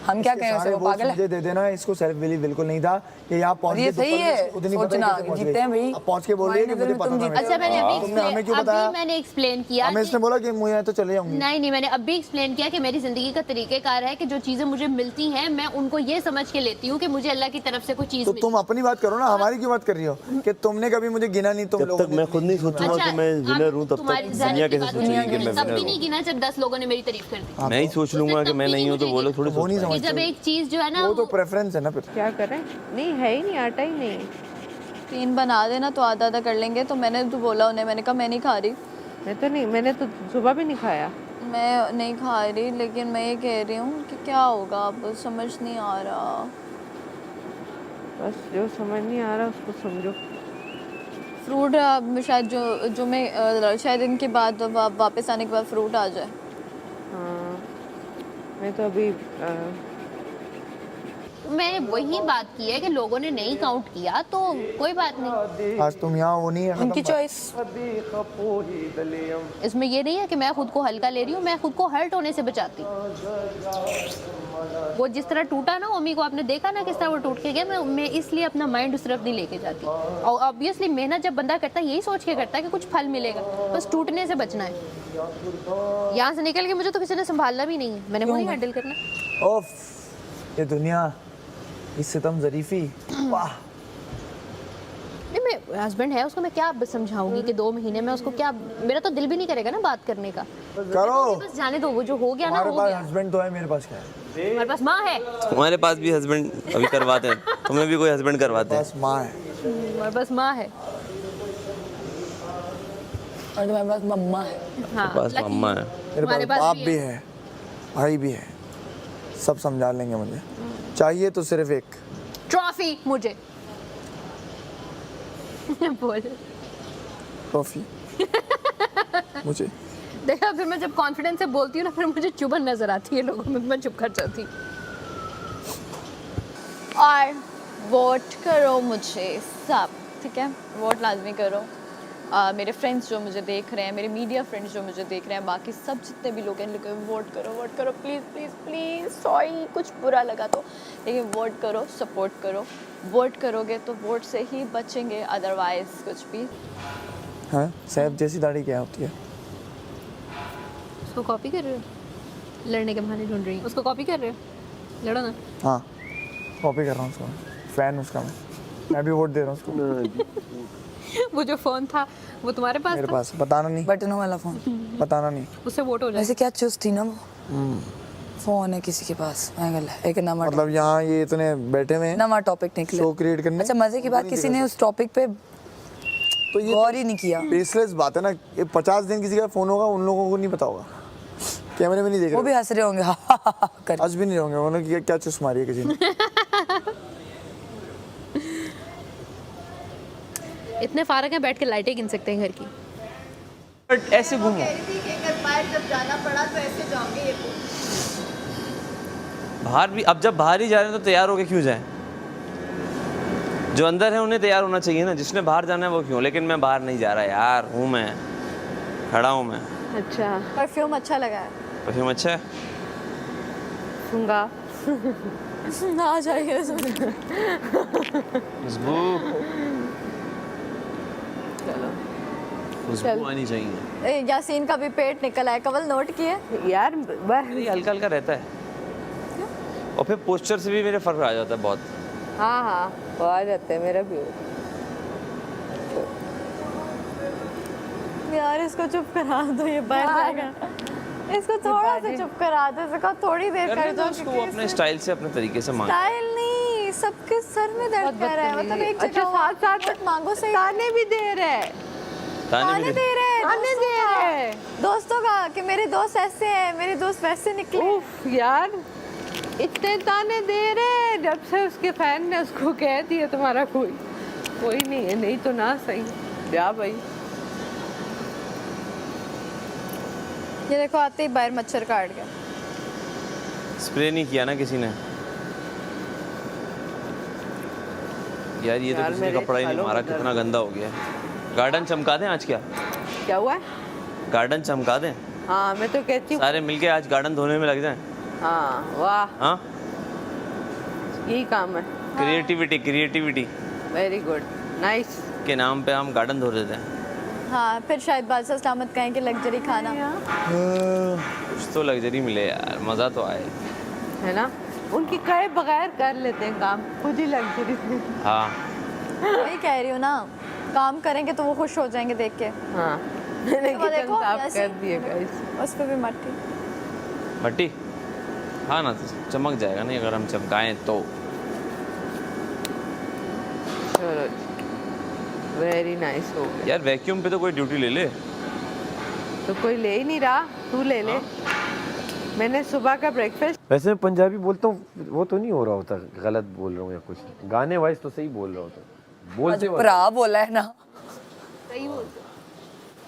हम क्या कहें उसे, वो पागल है। मुझे दे देना, इसको सेल्फ बिलीव बिल्कुल नहीं था कि यहाँ पहुंच और ये गई, तो सही पर है, इसको खुद नहीं पता सोचना कैसे पहुंच जीतते गई। हैं भाई। अब पहुंच के बोल रही है कि हमारी मुझे नज़र में पता तुम था। जीते अच्छा तुमने हमें क्यों बताया? मैंने एक्सप्लेन किया हमें इसने बोला कि मुझे तो चले जाऊंगी। नहीं मैंने अभी एक्सप्लेन किया कि मेरी जिंदगी का तरीकेकार है कि जो चीजें मुझे मिलती हैं मैं उनको ये समझ के लेती हूँ कि मुझे अल्लाह की तरफ से कोई चीज तो मिली। तुम अपनी बात करो ना, हमारी क्यों बात कर रही हो कि तुमने कभी मुझे गिना नहीं? तुम जब लोगों तक ने मैं खुद नहीं सोचूंगा अच्छा, कि मैं विनर हूँ, तब तुम्हारी तक जाहिर दुनिया सी कैसे बात सोचेगी कि मैं तब भी विनर नहीं हूँ? गिना जब 10 लोगों ने मेरी तारीफ कर दी। मैं ही सोच लूंगा कि मैं नहीं हूँ तो वो लोग थोड़ी वो नहीं सोच समझ कि जब एक चीज जो है ना वो तो प्रेफरेंस है ना। फिर क्या करें? नहीं है ही नहीं, आटा ही नहीं। 3 बना देना तो आधा आधा कर लेंगे। तो मैंने तो बोला उन्हें, मैंने कहा मैं नहीं खा रही, मैंने तो सुबह भी नहीं खाया। मैं नहीं खा रही, लेकिन मैं ये कह रही हूँ कि क्या होगा अब समझ नहीं आ रहा। बस जो समझ नहीं आ रहा उसको समझो। फ्रूट शायद जो मैं शायद इनके बाद वापस आने के बाद फ्रूट आ जाए। हाँ, मैं तो अभी मैंने वही बात की है कि लोगों ने नहीं काउंट किया तो कोई बात नहीं। आज तुम यहाँ वो नहीं है, उनकी चॉइस। इसमें ये नहीं है कि मैं खुद को हल्का ले रही हूँ, मैं खुद को हर्ट होने से बचाती हूँ। वो जिस तरह टूटा ना, मम्मी को आपने देखा ना किस तरह वो टूट के गया। मैं इसलिए अपना माइंड उस तरफ नहीं लेके जाती। और ऑब्वियसली मेहनत जब बंदा करता है यही सोच के करता है कि कुछ फल मिलेगा, बस टूटने से बचना है। यहाँ से निकल के मुझे तो किसी ने संभालना भी नहीं है, मैंने वो नहीं हैंडल करना। ओफ, ये दुनिया, इस सितम जरीफी, वाह। नहीं, मैं हस्बैंड है उसको मैं क्या समझाऊंगी कि 2 महीने में उसको क्या, मेरा तो दिल भी नहीं करेगा ना बात करने का। करो, बस जाने दो, वो जो हो गया ना हमारे हो पास गया। हस्बैंड तो है, मेरे पास क्या है? हमारे पास माँ है, तुम्हारे पास भी हस्बैंड अभी करवाते हैं, तुम्हें भी कोई हस्बैंड करवाते हैं। बस माँ है। हमारे पास माँ है। और तुम्हारे पास मम्मा है। हाँ, पास lucky मम्मा है। मेरे हमारे पास पास बाप भी भी है, भाई भी है, सब समझा लेंगे मुझे। चाहिए तो सिर्फ एक ट्रॉफी मुझे बोल। ट्रॉफी मुझे। देखा, फिर मैं जब कॉन्फिडेंस से बोलती हूँ ना, फिर मुझे चुभन नजर आती है लोगों में, मैं चुप कर जाती हूँ। और वोट करो मुझे सब, ठीक है? वोट लाजमी करो। मेरे फ्रेंड्स जो मुझे देख रहे हैं, मेरे मीडिया फ्रेंड्स जो मुझे देख रहे हैं, बाकी सब जितने भी लोग हैं, लेकिन वोट करो प्लीज़ प्लीज़ प्लीज़। सॉरी कुछ बुरा लगा तो, लेकिन वोट करो, सपोर्ट करो। वोट करोगे तो वोट से ही बचेंगे, अदरवाइज कुछ भी। हाँ, सैफ जैसी दाढ़ी क्या होती है? उसको कॉपी कर रहे हो? लड़ने के बहाने ढूंढ रही हूँ। उसको कॉपी कर रहे हो? लड़ो ना। हाँ, कॉपी कर रहा हूँ उसको, फैन उसका मैं भी वोट दे रहा हूँ उसको। वो जो फोन था वो तुम्हारे पास मेरे था? पास बताना नहीं, बटनों वाला फोन। बताना नहीं। उससे वोट हो जाए। वैसे क्या चुस्त थी ना वो। फोन है किसी के पास, एक नवा मतलब यहाँ ये इतने बैठे हुए हैं नवा टॉपिक निकला। शो क्रिएट करने। अच्छा, मजे की बात, किसी ने उस टॉपिक पे तो ये गौर ही नहीं किया। बेसलेस बात है ना। ये 50 दिन किसी का फोन होगा, उन लोगों को नहीं पता होगा, कैमरे में नहीं देख वो भी रहे, हंस रहे होंगे कर। आज भी नहीं होंगे उन्होंने क्या चुस मारी है किसी ने। इतने फारग हैं, बैठ के लाइटें गिन सकते हैं घर की। बट ऐसे घूमो, बाहर जब जाना पड़ा तो ऐसे जाओगे ये बाहर भी, अब जब बाहर ही जा रहे हैं तो तैयार होके क्यों जाएं? जो अंदर है उन्हें तैयार होना चाहिए ना, जिसने बाहर जाना है वो क्यों? लेकिन मैं बाहर नहीं जा रहा यार, हूँ मैं, खड़ा हूँ मैं। अच्छा परफ्यूम अच्छा लगा है। परफ्यूम अच्छा है? सूंगा आ जाइए खुशबू, खुशबू आनी चाहिए। यासीन का भी पेट निकल आया, कवल नोट किए? यार मेरी हल्का हल्का रहता है और फिर पोस्चर से भी मेरे फर्क आ जाता है बहुत। हाँ हाँ वो आ जाते हैं, मेरा भी यार इसको चुप करा दो, ये बैठ जाएगा। इसको थोड़ा सा चुप करा दो, इसको थोड़ी देर कर दो। उसको वो अपने स्टाइल से, अपने तरीके से मांग। स्टाइल नहीं, सबके सर में दर्द कर रहा है, मतलब एक अच्छा जगह साथ साथ मांगो सही। ताने भी दे रहे, ताने दे रहे हैं, ताने दे रहे दोस्तों का कि मेरे दोस्त ऐसे हैं, मेरे दोस्त वैसे निकले। उफ यार इतने ताने दे रहे, जब से उसके फैन ने उसको कह दिया तुम्हारा कोई नहीं है, नहीं तो ना सही जा भाई। ये देखो आते ही बाहर मच्छर काट गया। स्प्रे नहीं किया ना किसी ने यार, ये तो यार किसी ने मेरे कपड़ा ही नहीं खालों मारा, में कितना गंदा हो गया है। गार्डन चमका दें आज? क्या हुआ? गार्डन चमका दें? हाँ मैं तो कहती हूँ सारे मिलके आज गार्डन धोने में लग जाएं। हाँ वाह, हाँ यही काम है। Creativity very good, nice. के नाम पे हम गार्डन धो देते हैं। हाँ फिर शायद बादशाह सलामत कहें कि लग्जरी खाना। कुछ तो लग्जरी मिले यार, मज़ा तो आए, है ना? उनकी कहे बगैर कर लेते हैं काम, खुद ही लग्जरी। हाँ वही कह रही हूँ ना, काम करेंगे तो वो खुश हो जाएंगे देख के। हाँ मैंने वो किचन देखो, साफ ऐसे- कर दिए गाइस। उस पे भी मट्टी। भट्टी, हाँ ना, तो चमक जाएगा नहीं अगर हम चमकाएं तो। चलो वेरी नाइस हो गया। यार वैक्यूम पे तो कोई ड्यूटी ले ले। तो कोई ले ही नहीं रहा, तू ले ले। मैंने सुबह का ब्रेकफास्ट। वैसे मैं पंजाबी बोलता हूँ, वो तो नहीं हो रहा होता, गलत बोल रहा हूँ या कुछ, गाने वाइज तो सही बोल रहा होता, बोलते वक्त। भरा बोला है ना, सही बोलते हो।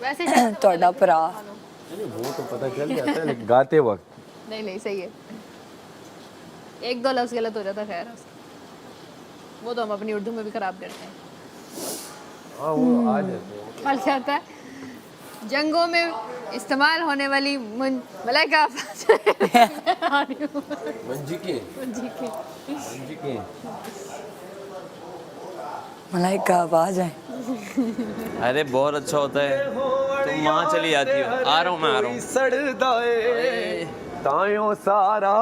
वैसे तोड़ा भरा। वो तो पता चल जाता है, लेकिन गाते वक्त नहीं सही है, एक दो लफ्ज गलत हो जाता है, खैर वो तो हम अपनी उर्दू में भी खराब करते हैं। हाँ वो आ जाते हैं। फल जाता है जंगों में इस्तेमाल होने वाली मलाइका मंजी के मलाइका आवाज है। अरे बहुत अच्छा होता है, तुम वहाँ चली जाती हो। आ रहा हूँ मैं, आ रहा हूँ। तायों सारा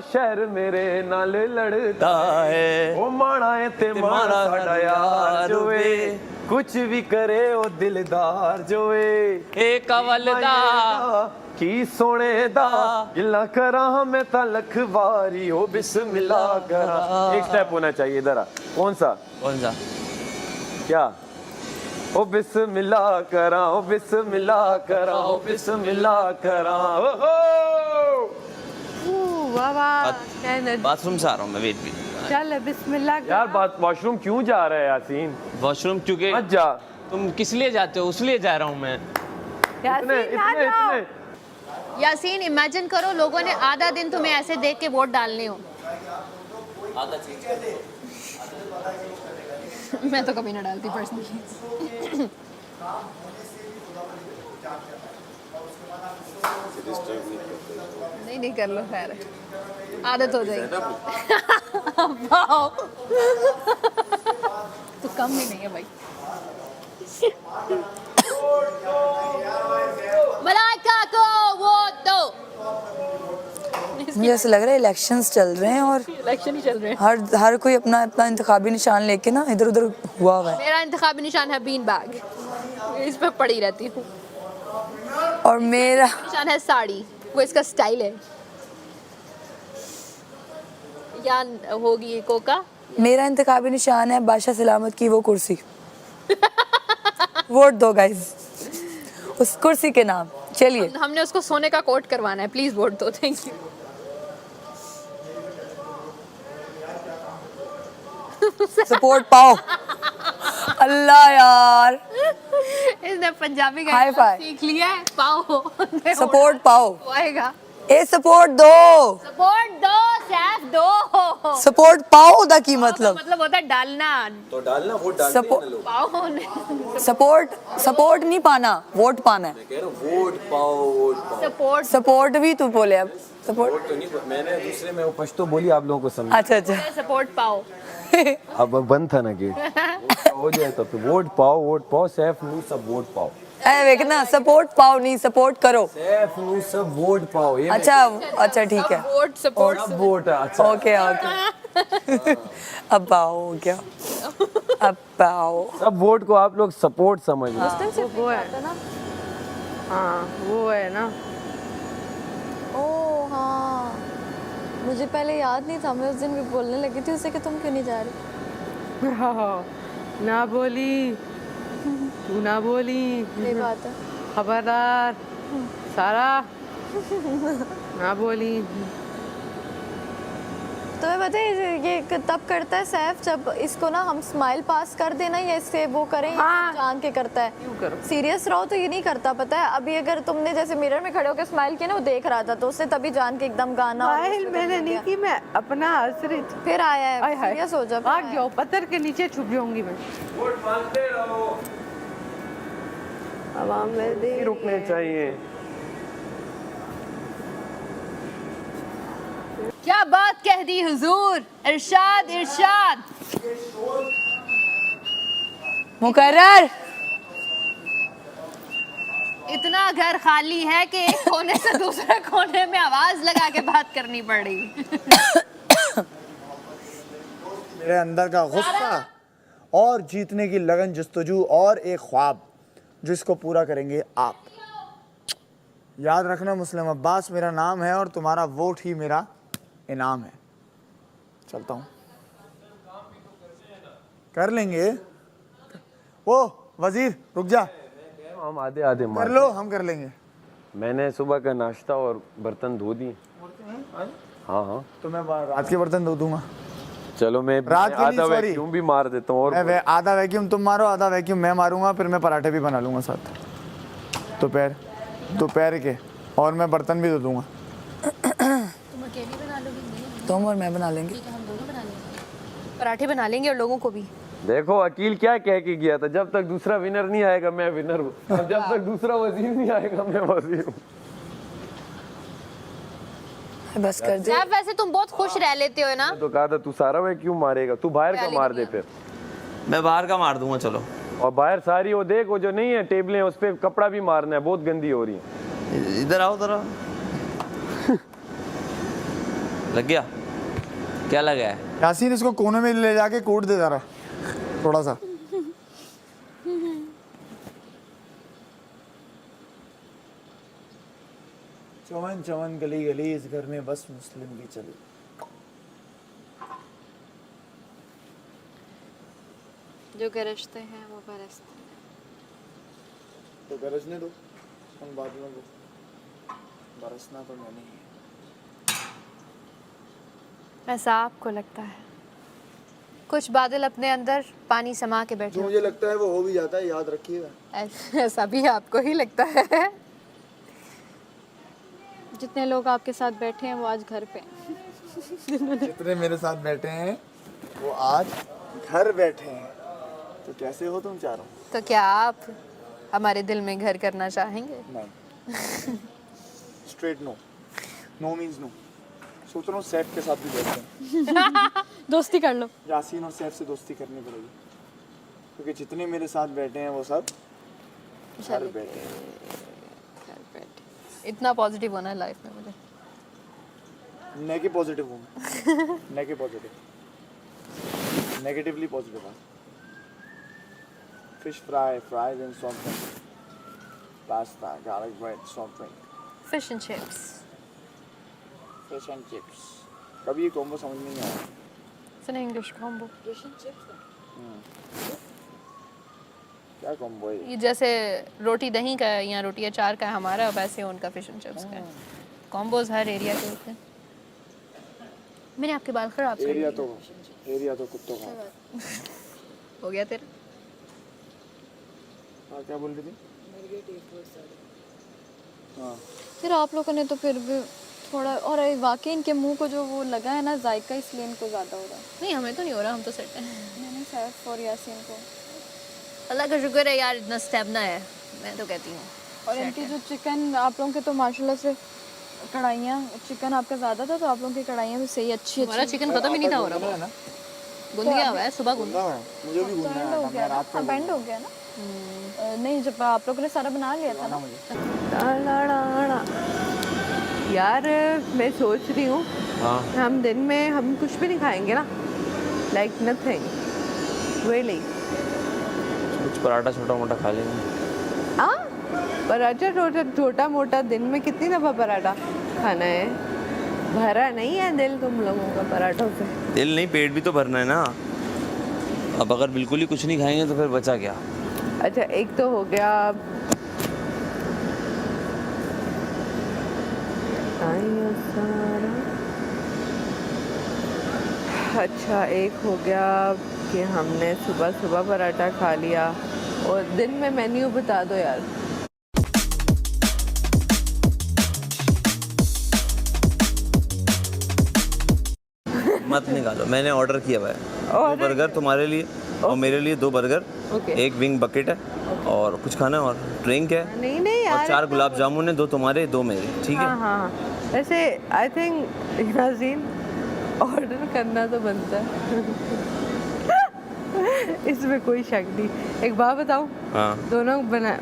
शहर मेरे नाल लड़दा है, ओ माना है ते मारा साडा यार जोवे, कुछ भी करे ओ दिलदार जोवे, ए कवलदा की सोने दा गिला करा मैं ता लखवारी, ओ बिस्मिल्लाह करा। एक स्टेप होना चाहिए इधर आ। कौन सा क्या? ओ बिस्मिल्लाह करा, ओ बिस्मिल्लाह करा, ओ बिस्मिल्लाह करा। वाह वाह, क्या एनर्जी। बाथरूम से आ रहा हूँ मैं, वेट। चल बिस्मिल्लाह कर। यार बात वॉशरूम क्यों जा रहा है यासीन? वॉशरूम क्योंकि मत जा। तुम किस लिए जाते हो? उसलिए जा रहा हूँ मैं। यासीन ना जाओ। यासीन इमेजिन करो लोगों ने आधा दिन तुम्हें ऐसे देख के वोट डालने हो। मैं तो कभी ना डालती पर्सनली। नहीं कर लो, खैर आदत हो जाएगी। वाओ। तो कम ही नहीं है भाई। मलाइका को वोट दो। मुझे ऐसा लग रहा है इलेक्शंस चल रहे हैं और इलेक्शन ही चल रहे हैं। हर कोई अपना अपना इंतखाबी निशान लेके ना इधर उधर हुआ है। मेरा इंतखाबी निशान है बीन बैग, इस पे पड़ी रहती हूँ। और मेरा निशान है साड़ी, वो इसका स्टाइल है। या होगी कोका। मेरा इंतखाबी निशान है बादशाह सलामत की वो कुर्सी। वोट दो गाइस उस कुर्सी के नाम। चलिए हमने उसको सोने का कोट करवाना है, प्लीज वोट दो। Thank you. सपोर्ट पाओ। अल्लाह यार इसने पंजाबी High गाना five. सीख लिया है। पाओ सपोर्ट पाओ, वो आएगा। ए सपोर्ट दो, सपोर्ट दो सैफ दो। सपोर्ट पाओ दा की मतलब मतलब होता है डालना। तो डालना वोट डालते हैं ना लोग। पाओ ने सपोर्ट नहीं पाना, वोट पाना है। मैं कह रहा हूँ वोट पाओ वोट पाओ। सपोर्ट सपोर्ट भी तू बोले अब, सपोर्ट। वोट तो नहीं, मैंने दूसरे में वो पश्तो बोली, आप लोगों को समझ। अच्छा सपोर्ट पाओ। अब बंद था ना गेट, हो जाए तो फिर वोट पाओ सैफ नू सब वोट पाओ। ऐ देखना, सपोर्ट पाओ नहीं, सपोर्ट करो। सैफ नू सब वोट पाओ। ये अच्छा ठीक है, वोट सपोर्ट सब वोट है, अच्छा। ओके अब आओ क्या, अब आओ। सब वोट को आप लोग सपोर्ट समझ लो। वो है हाँ, वो है ना। ओ हाँ, मुझे पहले याद नहीं था, मैं उस दिन भी बोलने लगी थी उसे कि तुम क्यों नहीं जा रही। ना बोली, तू ना बोली, ये बात है। खबरदार सारा ना बोली। तुम्हें पता है ये तब करता है सैफ जब इसको ना हम स्माइल पास कर देना या इससे वो करें, हाँ। जान के करता है। सीरियस रहो तो ये नहीं करता, पता है। अभी अगर तुमने जैसे मिरर में खड़े होकर स्माइल किया ना, वो देख रहा था तो उससे तभी जान के एकदम गाना और स्माइल उसमें मैंने बदल नहीं गया। की, मैं अपना हंस रही थी। फिर आया है, आय हाय, सीरियस हो जा। भाग जाओ, पत्थर के नीचे छुप जाऊंगी मैं। वोट मांगते रहो, आवाम में दे रुकने चाहिए। क्या बात कह दी हुजूर, इरशाद इरशाद। मुकर्रर इतना घर खाली है कि एक कोने से दूसरे कोने में आवाज लगा के बात करनी पड़ रही। मेरे अंदर का गुस्सा और जीतने की लगन, जस्तजू और एक ख्वाब जिसको पूरा करेंगे आप। याद रखना, मुस्लिम अब्बास मेरा नाम है और तुम्हारा वोट ही मेरा इनाम है। चलता हूँ, कर लेंगे। वो वजीर रुक जा, हम आधे आधे कर मार लो, हम कर लेंगे। मैंने सुबह का नाश्ता और बर्तन धो दिए। हाँ तो मैं रात के बर्तन धो दूंगा। चलो मैं रात के आधा नहीं, sorry। वैक्यूम भी मार देता हूँ। और आधा वैक्यूम तुम मारो, आधा वैक्यूम मैं मारूंगा, फिर मैं पराठे भी बना लूंगा साथ दोपहर के, और मैं बर्तन भी धो दूंगा। तुम अकेली बना लोगी? तुम और मैं बना लेंगे। हम दोनों बना लेंगे, पराठे बना लेंगे और लोगों को भी। देखो अकील क्या कह के गया था, जब तक दूसरा विनर नहीं आएगा मैं विनर हूँ, और जब तक दूसरा वजीर नहीं आएगा मैं वजीर हूँ। बस कर दे। सैफ वैसे तुम बहुत खुश रह लेते हो ना। तो कहा था तू सारा वैक्यूम मारेगा, तू बाहर का मार दे फिर। मैं बाहर का मार दूंगा, चलो। और बाहर सारी वो देख, वो जो नहीं है टेबलें, उस पर कपड़ा भी मारना है, बहुत गंदी हो रही है। इधर आओ जरा। लग गया? क्या लगा है? यासीन इसको कोने में ले जाके कूट दे जरा, थोड़ा सा। चमन चमन गली गली, इस घर में बस मुस्लिम भी चले। जो गरजते हैं वो बरसते हैं। तो गरजने दो उन बादलों को, बरसना तो मैंने ही है। ऐसा आपको लगता है? कुछ बादल अपने अंदर पानी समा के बैठे जो मुझे लगता है वो हो भी जाता है, याद रखिएगा। ऐसा भी आपको ही लगता है? जितने लोग आपके साथ बैठे हैं वो आज घर पे हैं। जितने मेरे साथ बैठे हैं वो आज घर बैठे हैं। तो कैसे हो तुम चारों? तो क्या आप हमारे दिल में घर करना चाहेंगे? नहीं। Straight no, no means no. सोच रहा हूँ सैफ के साथ भी बैठते हैं। दोस्ती कर लो। यासीन और सैफ से दोस्ती करनी पड़ेगी, क्योंकि जितने मेरे साथ बैठे हैं वो सब घर बैठे हैं। इतना पॉजिटिव होना है लाइफ में मुझे। नेगे पॉजिटिव हूँ मैं। नेगे positive, negatively positive. Fish fry, fries and soft drink, pasta, garlic bread, soft drink, fish and chips. Fish and chips. कभी ये कॉम्बो समझ में नहीं आया। It's an English combo. क्या कॉम्बो है ये? ये जैसे रोटी दही का है या रोटी अचार का है हमारा, वैसे उनका फिश एंड चिप्स का है। कॉम्बोज हर एरिया के होते हैं। मैंने आपके बाल खराब कर एरिया दिए। तो, एरिया तो कुत्तों का। हो गया तेरा? हाँ क्या बोल रही थी? हाँ फिर आप लोगों ने तो फिर भी थोड़ा, और वाकई इनके मुंह को जो वो लगा है ना जायका, इसलिए इनको ज़्यादा हो रहा है। नहीं हमें तो नहीं हो रहा, हम तो सेट हैं। मैंने सैफ और यासीन को, अल्लाह का शुक्र है यार, इतना स्टेमिना है, मैं तो कहती हूँ। और इनकी जो चिकन, आप लोगों के तो माशाल्लाह से कढ़ाइयाँ, चिकन आपका ज़्यादा था तो आप लोगों की कढ़ाइयाँ भी सही अच्छी हमारा अच्छी। चिकन खत्म ही नहीं था हो रहा, है ना? गुंद गया हुआ है, सुबह गुंद। हाँ, मुझे भी घूमना बैंड हो है, गया मैं ना, रात को बैंड हो गया ना। नहीं, जब आप लोगों ने सारा बना लिया था ना। यार मैं सोच रही हूँ हाँ हम दिन में हम कुछ भी नहीं खाएंगे ना, लाइक नथिंग रियली। कुछ पराठा छोटा मोटा खा लेंगे। हाँ, पराठा छोटा मोटा दिन में कितनी दफ़ा पराठा खाना है? भरा नहीं है दिल तुम लोगों का पराठों से। दिल नहीं, पेट भी तो भरना है ना। अब अगर बिल्कुल ही कुछ नहीं खाएंगे तो फिर बचा क्या? अच्छा, एक तो हो गया अच्छा, एक हो गया कि हमने सुबह सुबह पराठा खा लिया। और दिन में मेन्यू बता दो यार। मत निकालो, मैंने ऑर्डर किया हुआ है। दो Order बर्गर तुम्हारे लिए और मेरे लिए 2 बर्गर, Okay. एक विंग बकेट है और कुछ खाना है और ड्रिंक है नहीं नहीं और यार, 4 गुलाब जामुन है, 2 तुम्हारे 2 मेरे, ठीक है? हाँ हाँ, वैसे आई थिंक नाज़रीन ऑर्डर करना तो बनता है। इसमें कोई शक नहीं। एक बात बताऊं, हाँ दोनों बना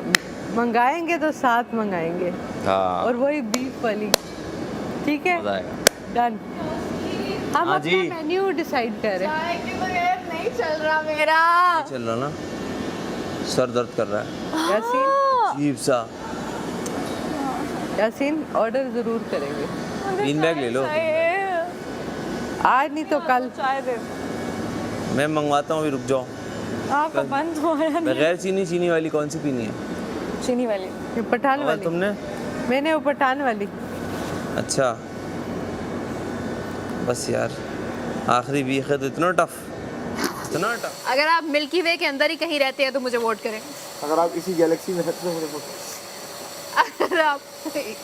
मंगाएंगे तो साथ मंगाएंगे, हाँ, और वही बीफ वाली, ठीक है? मजा आएगा। डन। हम हाँ अपना जी। मेन्यू डिसाइड कर रहे हैं। नहीं चल रहा मेरा। चल रहा ना, सर दर्द कर रहा है यासीन, अजीब सा। यासीन ऑर्डर ज़रूर करेंगे, 3 बैग ले लो, आज नहीं तो कल। मैं मंगवाता हूँ, अभी रुक जाओ। आपका बंद हो रहा है। बगैर चीनी वाली कौन सी पीनी है? चीनी वाली। ये पठान और वाली तुमने? मैंने वो पठान वाली। अच्छा, बस यार आखिरी वीक है तो इतना टफ। अगर आप मिल्की वे के अंदर ही कहीं रहते हैं तो मुझे वोट करें। अगर आप इसी गैलेक्सी में रहते हो मुझे वोट करें। अगर आप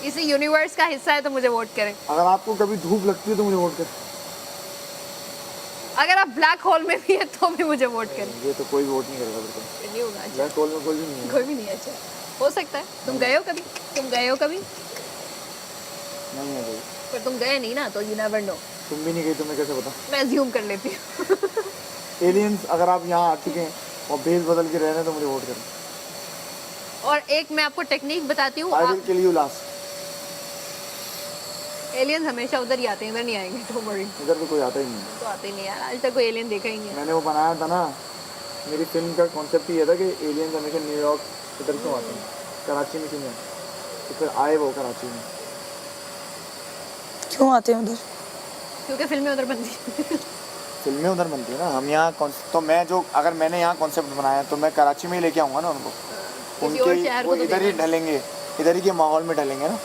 इसी यूनिवर्स का हिस्सा है तो मुझे वोट करें। अगर आपको कभी धूप लगती है तो मुझे वोट करें। अगर आप ब्लैक होल में भी है तो भी मुझे वोट करें। ये तो कोई वोट नहीं करेगा बिल्कुल। नहीं होगा, अच्छा ब्लैक होल में कोई भी नहीं है। कोई भी नहीं है। अच्छा, हो सकता है। तुम गए हो कभी? तुम गए हो कभी? नहीं है कोई। पर तुम गए नहीं ना, तो यू नेवर नो। तुम भी नहीं गई, तुम्हें कैसे पता? मैं अज्यूम कर लेती हूँ। एलियंस अगर आप यहाँ आ चुके हैं और भेस बदल के रह रहे हैं तो मुझे वोट करें। और एक मैं आपको टेक्निक बताती हूँ। I will kill you last. Aliens हमेशा उधर ही आते हैं, इधर नहीं आएंगे, डोंट वरी। इधर तो कोई आता ही नहीं है। तो आते नहीं यार, आज तक कोई एलियन देखा ही नहीं है। मैंने वो बनाया था ना, मेरी फिल्म का कॉन्सेप्ट ये था कि एलियंस हमेशा न्यूयॉर्क इधर क्यों आते हैं, कराची में क्यों नहीं आते? तो फिर आए वो कराची में। क्यों आते हैं उधर? क्योंकि फिल्में उधर बनती हैं। फिल्में उधर बनती है ना, हम यहाँ तो मैं जो अगर मैंने यहाँ कॉन्सेप्ट बनाया तो मैं कराची में ही लेके आऊँगा ना उनको। किसी और उनके शहर वो को तो इधर ही ढलेंगे, इधर ही के माहौल में ढलेंगे ना।